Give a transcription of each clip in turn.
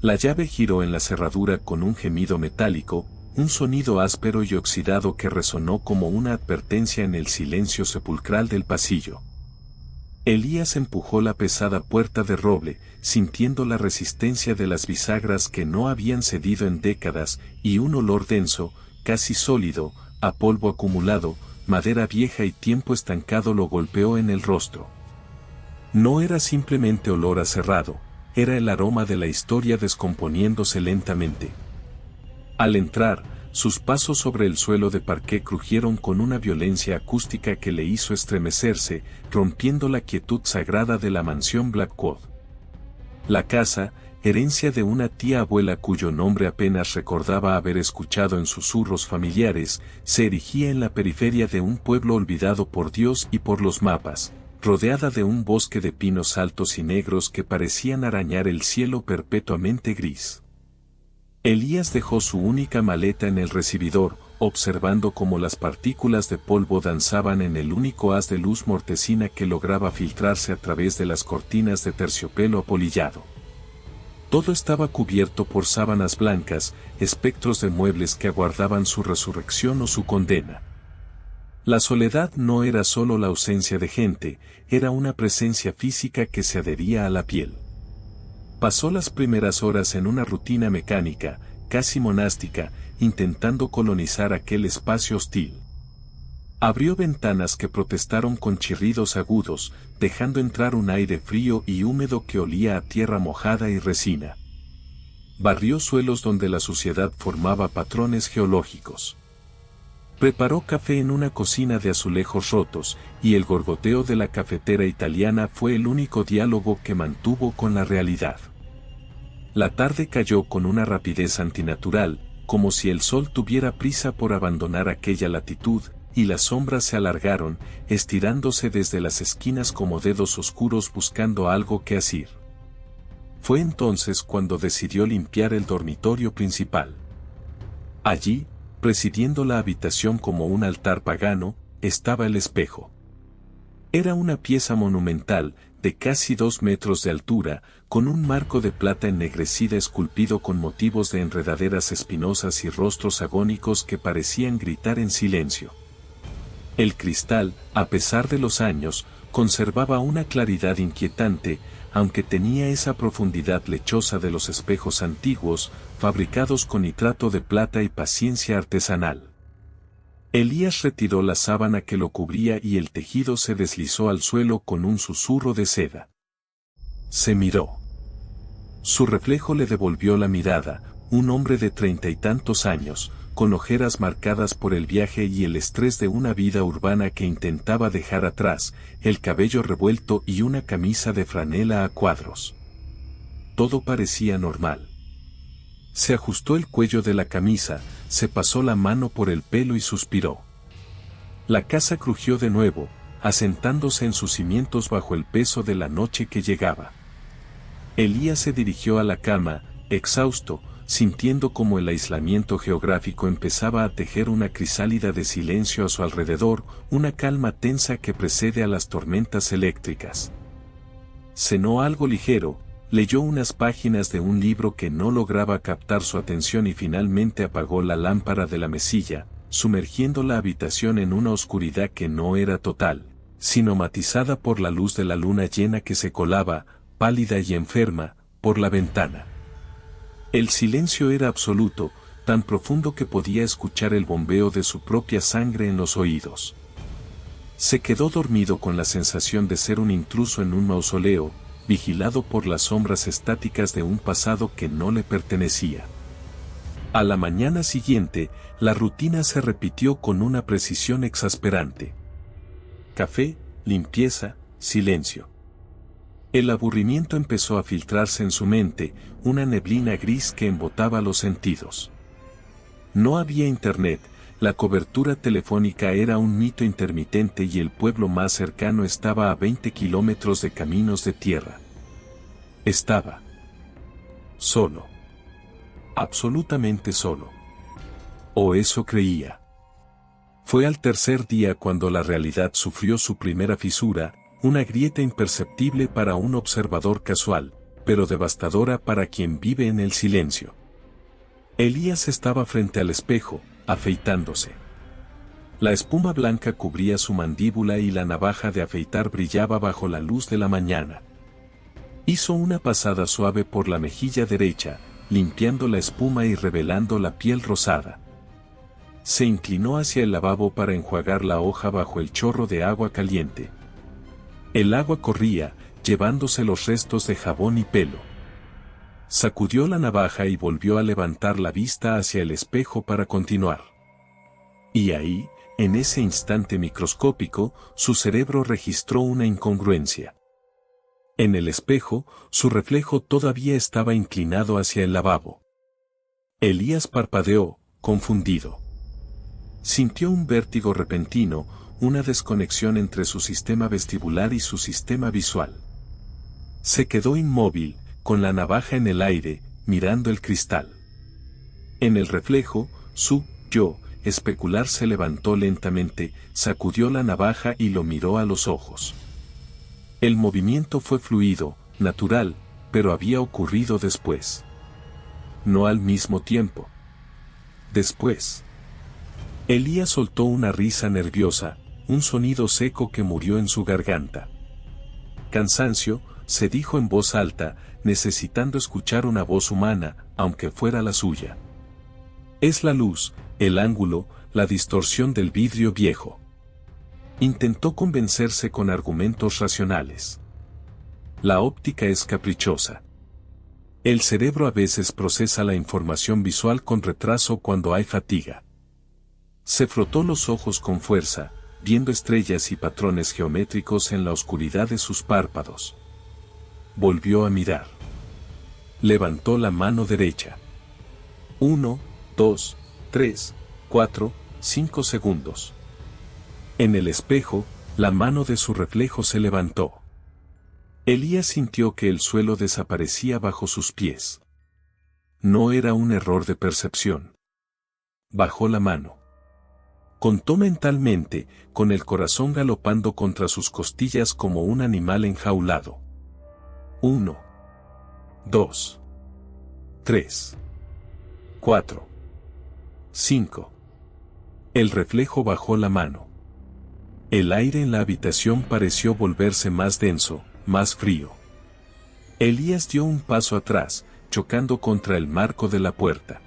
La llave giró en la cerradura con un gemido metálico, un sonido áspero y oxidado que resonó como una advertencia en el silencio sepulcral del pasillo. Elías empujó la pesada puerta de roble, sintiendo la resistencia de las bisagras que no habían cedido en décadas, y un olor denso, casi sólido, a polvo acumulado, madera vieja y tiempo estancado lo golpeó en el rostro. No era simplemente olor a cerrado, era el aroma de la historia descomponiéndose lentamente. Al entrar, sus pasos sobre el suelo de parqué crujieron con una violencia acústica que le hizo estremecerse, rompiendo la quietud sagrada de la mansión Blackwood. La casa, herencia de una tía abuela cuyo nombre apenas recordaba haber escuchado en susurros familiares, se erigía en la periferia de un pueblo olvidado por Dios y por los mapas, rodeada de un bosque de pinos altos y negros que parecían arañar el cielo perpetuamente gris. Elías dejó su única maleta en el recibidor, observando cómo las partículas de polvo danzaban en el único haz de luz mortecina que lograba filtrarse a través de las cortinas de terciopelo apolillado. Todo estaba cubierto por sábanas blancas, espectros de muebles que aguardaban su resurrección o su condena. La soledad no era solo la ausencia de gente, era una presencia física que se adhería a la piel. Pasó las primeras horas en una rutina mecánica, casi monástica, intentando colonizar aquel espacio hostil. Abrió ventanas que protestaron con chirridos agudos, dejando entrar un aire frío y húmedo que olía a tierra mojada y resina. Barrió suelos donde la suciedad formaba patrones geológicos. Preparó café en una cocina de azulejos rotos, y el gorgoteo de la cafetera italiana fue el único diálogo que mantuvo con la realidad. La tarde cayó con una rapidez antinatural, como si el sol tuviera prisa por abandonar aquella latitud, y las sombras se alargaron, estirándose desde las esquinas como dedos oscuros buscando algo que asir. Fue entonces cuando decidió limpiar el dormitorio principal. Allí, presidiendo la habitación como un altar pagano, estaba el espejo. Era una pieza monumental, de casi 2 metros de altura, con un marco de plata ennegrecida esculpido con motivos de enredaderas espinosas y rostros agónicos que parecían gritar en silencio. El cristal, a pesar de los años, conservaba una claridad inquietante, aunque tenía esa profundidad lechosa de los espejos antiguos, fabricados con nitrato de plata y paciencia artesanal. Elías retiró la sábana que lo cubría y el tejido se deslizó al suelo con un susurro de seda. Se miró. Su reflejo le devolvió la mirada, un hombre de 30 y tantos años, con ojeras marcadas por el viaje y el estrés de una vida urbana que intentaba dejar atrás, el cabello revuelto y una camisa de franela a cuadros. Todo parecía normal. Se ajustó el cuello de la camisa, se pasó la mano por el pelo y suspiró. La casa crujió de nuevo, asentándose en sus cimientos bajo el peso de la noche que llegaba. Elías se dirigió a la cama, exhausto, sintiendo como el aislamiento geográfico empezaba a tejer una crisálida de silencio a su alrededor, una calma tensa que precede a las tormentas eléctricas. Cenó algo ligero, leyó unas páginas de un libro que no lograba captar su atención y finalmente apagó la lámpara de la mesilla, sumergiendo la habitación en una oscuridad que no era total, sino matizada por la luz de la luna llena que se colaba, pálida y enferma, por la ventana. El silencio era absoluto, tan profundo que podía escuchar el bombeo de su propia sangre en los oídos. Se quedó dormido con la sensación de ser un intruso en un mausoleo, vigilado por las sombras estáticas de un pasado que no le pertenecía. A la mañana siguiente, la rutina se repitió con una precisión exasperante. Café, limpieza, silencio. El aburrimiento empezó a filtrarse en su mente, una neblina gris que embotaba los sentidos. No había internet, la cobertura telefónica era un mito intermitente y el pueblo más cercano estaba a 20 kilómetros de caminos de tierra. Estaba solo. Absolutamente solo. O eso creía. Fue al tercer día cuando la realidad sufrió su primera fisura, una grieta imperceptible para un observador casual, pero devastadora para quien vive en el silencio. Elías estaba frente al espejo, afeitándose. La espuma blanca cubría su mandíbula y la navaja de afeitar brillaba bajo la luz de la mañana. Hizo una pasada suave por la mejilla derecha, limpiando la espuma y revelando la piel rosada. Se inclinó hacia el lavabo para enjuagar la hoja bajo el chorro de agua caliente. El agua corría, llevándose los restos de jabón y pelo. Sacudió la navaja y volvió a levantar la vista hacia el espejo para continuar. Y ahí, en ese instante microscópico, su cerebro registró una incongruencia. En el espejo, su reflejo todavía estaba inclinado hacia el lavabo. Elías parpadeó, confundido. Sintió un vértigo repentino, una desconexión entre su sistema vestibular y su sistema visual. Se quedó inmóvil, con la navaja en el aire, mirando el cristal. En el reflejo, su yo especular se levantó lentamente, sacudió la navaja y lo miró a los ojos. El movimiento fue fluido, natural, pero había ocurrido después. No al mismo tiempo. Después. Elías soltó una risa nerviosa, un sonido seco que murió en su garganta. Cansancio, se dijo en voz alta, necesitando escuchar una voz humana, aunque fuera la suya. Es la luz, el ángulo, la distorsión del vidrio viejo. Intentó convencerse con argumentos racionales. La óptica es caprichosa. El cerebro a veces procesa la información visual con retraso cuando hay fatiga. Se frotó los ojos con fuerza, viendo estrellas y patrones geométricos en la oscuridad de sus párpados. Volvió a mirar. Levantó la mano derecha. 1, 2, 3, 4, 5 segundos. En el espejo, la mano de su reflejo se levantó. Elías sintió que el suelo desaparecía bajo sus pies. No era un error de percepción. Bajó la mano. Contó mentalmente, con el corazón galopando contra sus costillas como un animal enjaulado. 1, 2, 3, 4, 5. El reflejo bajó la mano. El aire en la habitación pareció volverse más denso, más frío. Elías dio un paso atrás, chocando contra el marco de la puerta.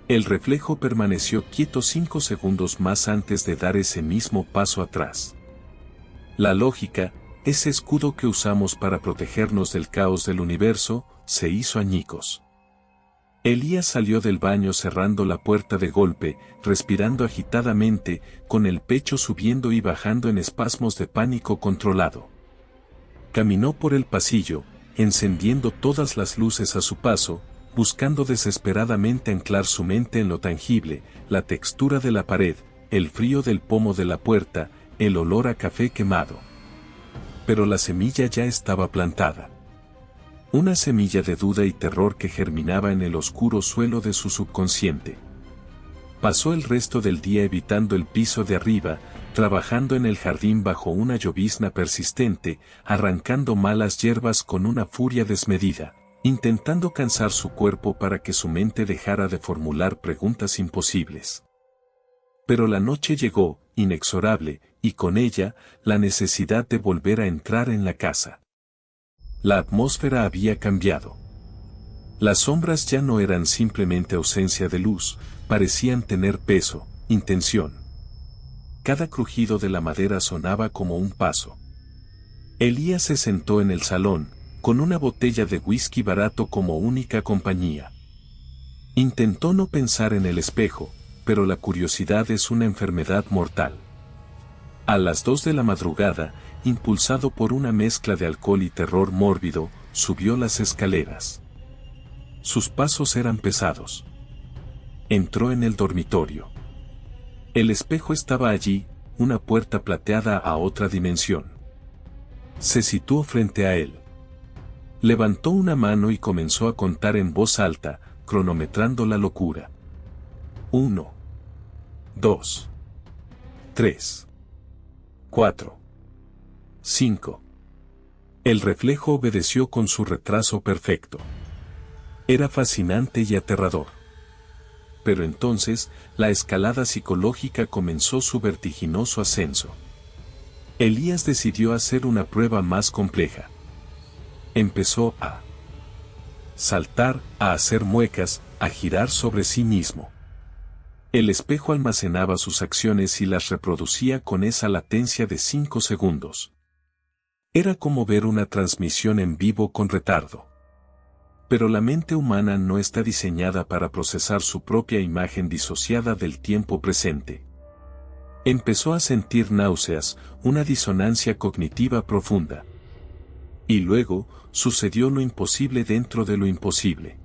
El reflejo permaneció quieto 5 segundos más antes de dar ese mismo paso atrás. La lógica, ese escudo que usamos para protegernos del caos del universo, se hizo añicos. Elías salió del baño cerrando la puerta de golpe, respirando agitadamente, con el pecho subiendo y bajando en espasmos de pánico controlado. Caminó por el pasillo, encendiendo todas las luces a su paso, buscando desesperadamente anclar su mente en lo tangible, la textura de la pared, el frío del pomo de la puerta, el olor a café quemado. Pero la semilla ya estaba plantada. Una semilla de duda y terror que germinaba en el oscuro suelo de su subconsciente. Pasó el resto del día evitando el piso de arriba, trabajando en el jardín bajo una llovizna persistente, arrancando malas hierbas con una furia desmedida, intentando cansar su cuerpo para que su mente dejara de formular preguntas imposibles. Pero la noche llegó, inexorable, y con ella, la necesidad de volver a entrar en la casa. La atmósfera había cambiado. Las sombras ya no eran simplemente ausencia de luz, parecían tener peso, intención. Cada crujido de la madera sonaba como un paso. Elías se sentó en el salón, con una botella de whisky barato como única compañía. Intentó no pensar en el espejo, pero la curiosidad es una enfermedad mortal. A las 2 de la madrugada, impulsado por una mezcla de alcohol y terror mórbido, subió las escaleras. Sus pasos eran pesados. Entró en el dormitorio. El espejo estaba allí, una puerta plateada a otra dimensión. Se situó frente a él. Levantó una mano y comenzó a contar en voz alta, cronometrando la locura. 1, 2, 3, 4, 5, El reflejo obedeció con su retraso perfecto. Era fascinante y aterrador. Pero entonces, la escalada psicológica comenzó su vertiginoso ascenso. Elías decidió hacer una prueba más compleja. Empezó a saltar, a hacer muecas, a girar sobre sí mismo. El espejo almacenaba sus acciones y las reproducía con esa latencia de 5 segundos. Era como ver una transmisión en vivo con retardo. Pero la mente humana no está diseñada para procesar su propia imagen disociada del tiempo presente. Empezó a sentir náuseas, una disonancia cognitiva profunda. Y luego, sucedió lo imposible dentro de lo imposible.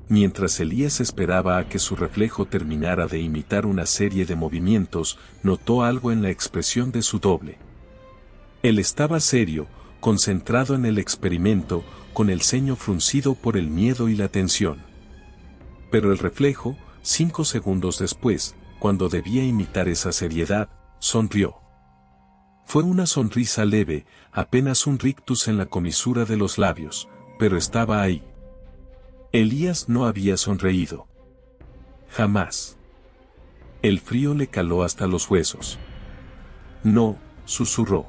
Mientras Elías esperaba a que su reflejo terminara de imitar una serie de movimientos, notó algo en la expresión de su doble. Él estaba serio, concentrado en el experimento, con el ceño fruncido por el miedo y la tensión. Pero el reflejo, 5 segundos después, cuando debía imitar esa seriedad, sonrió. Fue una sonrisa leve, apenas un rictus en la comisura de los labios, pero estaba ahí. Elías no había sonreído. Jamás. El frío le caló hasta los huesos. No, susurró.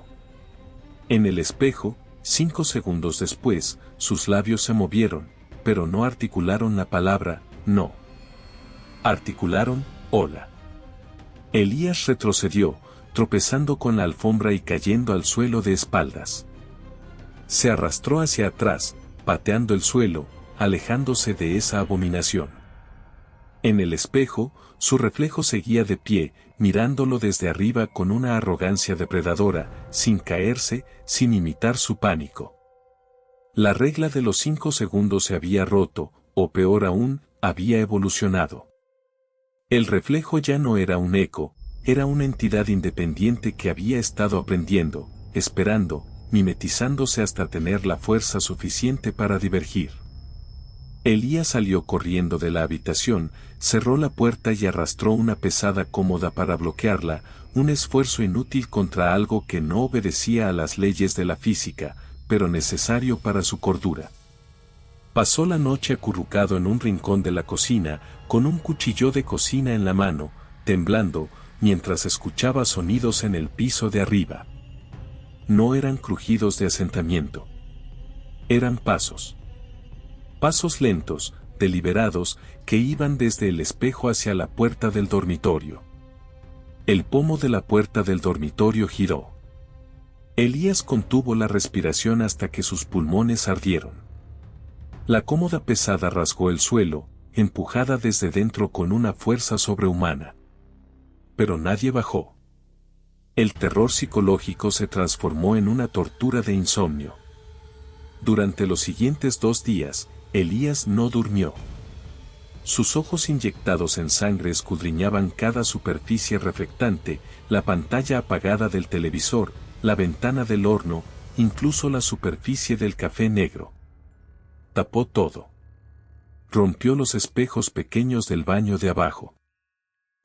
En el espejo, 5 segundos después, sus labios se movieron, pero no articularon la palabra, no. Articularon, hola. Elías retrocedió, tropezando con la alfombra y cayendo al suelo de espaldas. Se arrastró hacia atrás, pateando el suelo, alejándose de esa abominación. En el espejo, su reflejo seguía de pie, mirándolo desde arriba con una arrogancia depredadora, sin caerse, sin imitar su pánico. La regla de los 5 segundos se había roto, o peor aún, había evolucionado. El reflejo ya no era un eco, era una entidad independiente que había estado aprendiendo, esperando, mimetizándose hasta tener la fuerza suficiente para divergir. Elías salió corriendo de la habitación, cerró la puerta y arrastró una pesada cómoda para bloquearla, un esfuerzo inútil contra algo que no obedecía a las leyes de la física, pero necesario para su cordura. Pasó la noche acurrucado en un rincón de la cocina, con un cuchillo de cocina en la mano, temblando, mientras escuchaba sonidos en el piso de arriba. No eran crujidos de asentamiento. Eran pasos. Pasos lentos, deliberados, que iban desde el espejo hacia la puerta del dormitorio. El pomo de la puerta del dormitorio giró. Elías contuvo la respiración hasta que sus pulmones ardieron. La cómoda pesada rasgó el suelo, empujada desde dentro con una fuerza sobrehumana. Pero nadie bajó. El terror psicológico se transformó en una tortura de insomnio. Durante los siguientes 2 días, Elías no durmió. Sus ojos inyectados en sangre escudriñaban cada superficie reflectante, la pantalla apagada del televisor, la ventana del horno, incluso la superficie del café negro. Tapó todo. Rompió los espejos pequeños del baño de abajo.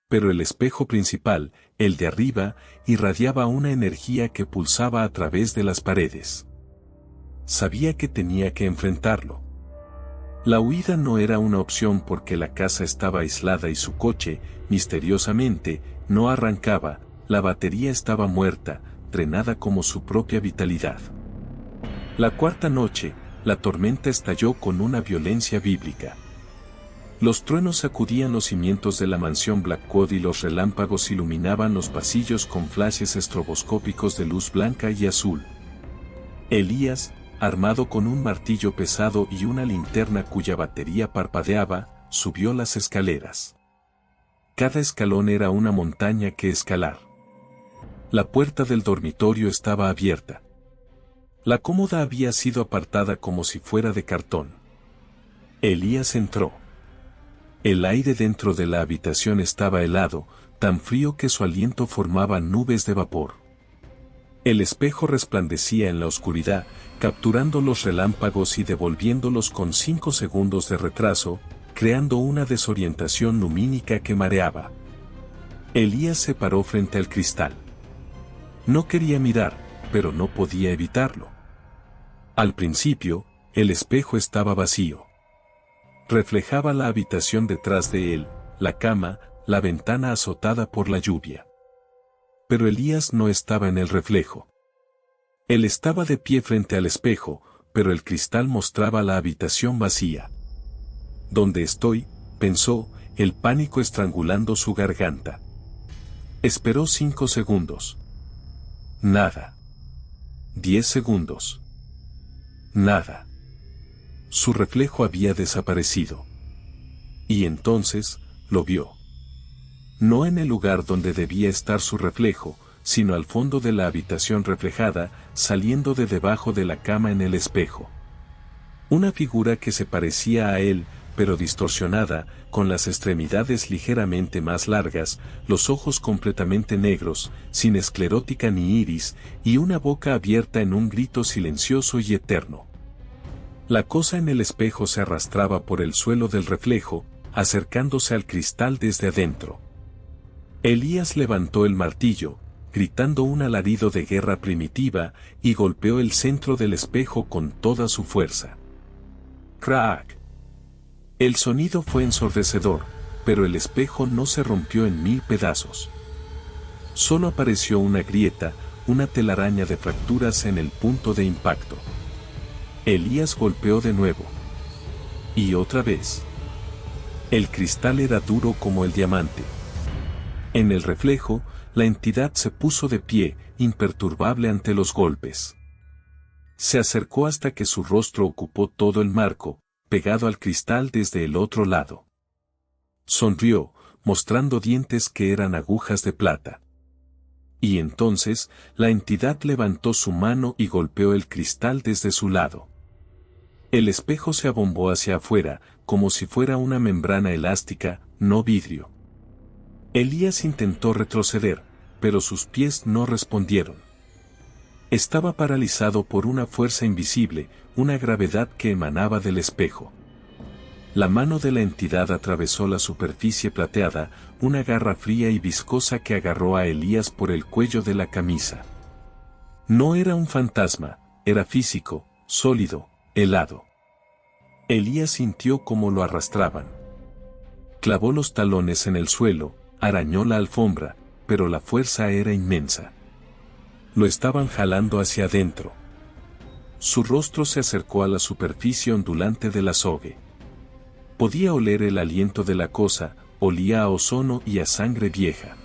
Pero el espejo principal, el de arriba, irradiaba una energía que pulsaba a través de las paredes. Sabía que tenía que enfrentarlo. La huida no era una opción porque la casa estaba aislada y su coche, misteriosamente, no arrancaba, la batería estaba muerta, drenada como su propia vitalidad. La 4ª noche, la tormenta estalló con una violencia bíblica. Los truenos sacudían los cimientos de la mansión Blackwood y los relámpagos iluminaban los pasillos con flashes estroboscópicos de luz blanca y azul. Elías, armado con un martillo pesado y una linterna cuya batería parpadeaba, subió las escaleras. Cada escalón era una montaña que escalar. La puerta del dormitorio estaba abierta. La cómoda había sido apartada como si fuera de cartón. Elías entró. El aire dentro de la habitación estaba helado, tan frío que su aliento formaba nubes de vapor. El espejo resplandecía en la oscuridad, capturando los relámpagos y devolviéndolos con 5 segundos de retraso, creando una desorientación lumínica que mareaba. Elías se paró frente al cristal. No quería mirar, pero no podía evitarlo. Al principio, el espejo estaba vacío. Reflejaba la habitación detrás de él, la cama, la ventana azotada por la lluvia. Pero Elías no estaba en el reflejo. Él estaba de pie frente al espejo, pero el cristal mostraba la habitación vacía. ¿Dónde estoy?, pensó, el pánico estrangulando su garganta. Esperó 5 segundos. Nada. 10 segundos. Nada. Su reflejo había desaparecido. Y entonces, lo vio. No en el lugar donde debía estar su reflejo, sino al fondo de la habitación reflejada, saliendo de debajo de la cama en el espejo. Una figura que se parecía a él, pero distorsionada, con las extremidades ligeramente más largas, los ojos completamente negros, sin esclerótica ni iris, y una boca abierta en un grito silencioso y eterno. La cosa en el espejo se arrastraba por el suelo del reflejo, acercándose al cristal desde adentro. Elías levantó el martillo, gritando un alarido de guerra primitiva, y golpeó el centro del espejo con toda su fuerza. ¡Crack! El sonido fue ensordecedor, pero el espejo no se rompió en 1000 pedazos. Solo apareció una grieta, una telaraña de fracturas en el punto de impacto. Elías golpeó de nuevo. Y otra vez. El cristal era duro como el diamante. En el reflejo, la entidad se puso de pie, imperturbable ante los golpes. Se acercó hasta que su rostro ocupó todo el marco, pegado al cristal desde el otro lado. Sonrió, mostrando dientes que eran agujas de plata. Y entonces, la entidad levantó su mano y golpeó el cristal desde su lado. El espejo se abombó hacia afuera, como si fuera una membrana elástica, no vidrio. Elías intentó retroceder, pero sus pies no respondieron. Estaba paralizado por una fuerza invisible, una gravedad que emanaba del espejo. La mano de la entidad atravesó la superficie plateada, una garra fría y viscosa que agarró a Elías por el cuello de la camisa. No era un fantasma, era físico, sólido, helado. Elías sintió cómo lo arrastraban. Clavó los talones en el suelo, arañó la alfombra, pero la fuerza era inmensa. Lo estaban jalando hacia adentro. Su rostro se acercó a la superficie ondulante del azogue. Podía oler el aliento de la cosa, olía a ozono y a sangre vieja.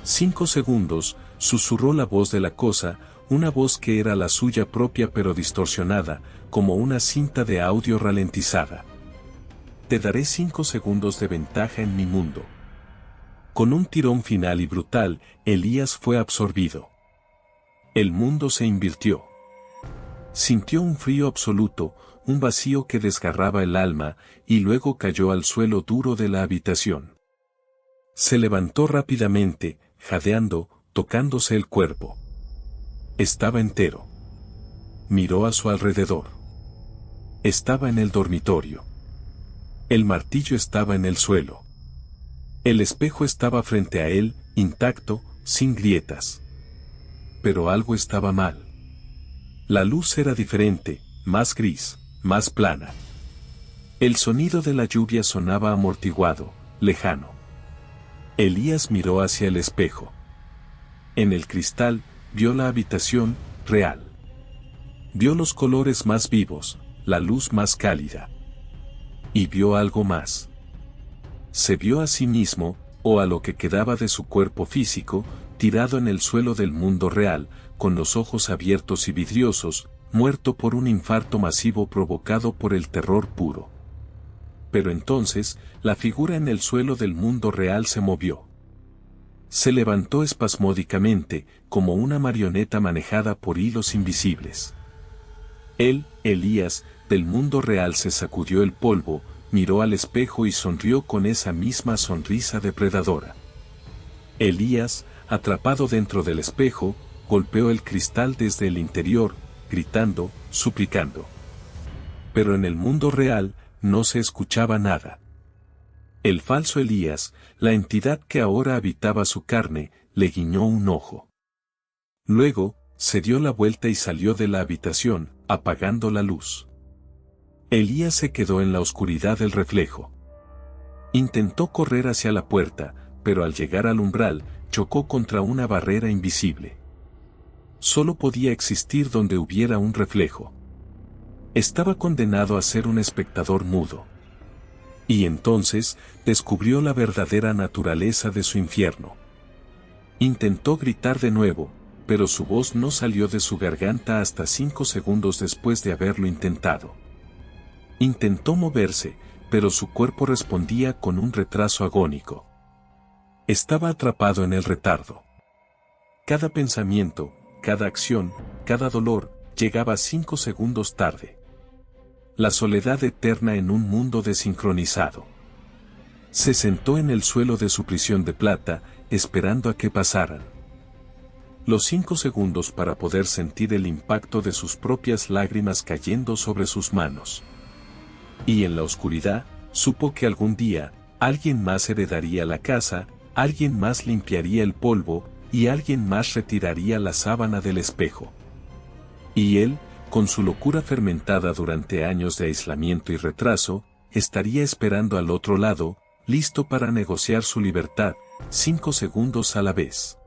5 segundos, susurró la voz de la cosa, una voz que era la suya propia pero distorsionada, como una cinta de audio ralentizada. Te daré 5 segundos de ventaja en mi mundo. Con un tirón final y brutal, Elías fue absorbido. El mundo se invirtió. Sintió un frío absoluto, un vacío que desgarraba el alma, y luego cayó al suelo duro de la habitación. Se levantó rápidamente, jadeando, tocándose el cuerpo. Estaba entero. Miró a su alrededor. Estaba en el dormitorio. El martillo estaba en el suelo. El espejo estaba frente a él, intacto, sin grietas. Pero algo estaba mal. La luz era diferente, más gris, más plana. El sonido de la lluvia sonaba amortiguado, lejano. Elías miró hacia el espejo. En el cristal, vio la habitación, real. Vio los colores más vivos, la luz más cálida. Y vio algo más. Se vio a sí mismo, o a lo que quedaba de su cuerpo físico, tirado en el suelo del mundo real, con los ojos abiertos y vidriosos, muerto por un infarto masivo provocado por el terror puro. Pero entonces, la figura en el suelo del mundo real se movió. Se levantó espasmódicamente, como una marioneta manejada por hilos invisibles. Él, Elías, del mundo real se sacudió el polvo, miró al espejo y sonrió con esa misma sonrisa depredadora. Elías, atrapado dentro del espejo, golpeó el cristal desde el interior, gritando, suplicando. Pero en el mundo real, no se escuchaba nada. El falso Elías, la entidad que ahora habitaba su carne, le guiñó un ojo. Luego, se dio la vuelta y salió de la habitación, apagando la luz. Elías se quedó en la oscuridad del reflejo. Intentó correr hacia la puerta, pero al llegar al umbral, chocó contra una barrera invisible. Solo podía existir donde hubiera un reflejo. Estaba condenado a ser un espectador mudo. Y entonces, descubrió la verdadera naturaleza de su infierno. Intentó gritar de nuevo, pero su voz no salió de su garganta hasta 5 segundos después de haberlo intentado. Intentó moverse, pero su cuerpo respondía con un retraso agónico. Estaba atrapado en el retardo. Cada pensamiento, cada acción, cada dolor, llegaba 5 segundos tarde. La soledad eterna en un mundo desincronizado. Se sentó en el suelo de su prisión de plata, esperando a que pasaran los 5 segundos para poder sentir el impacto de sus propias lágrimas cayendo sobre sus manos. Y en la oscuridad, supo que algún día, alguien más heredaría la casa, alguien más limpiaría el polvo, y alguien más retiraría la sábana del espejo. Y él, con su locura fermentada durante años de aislamiento y retraso, estaría esperando al otro lado, listo para negociar su libertad, 5 segundos a la vez.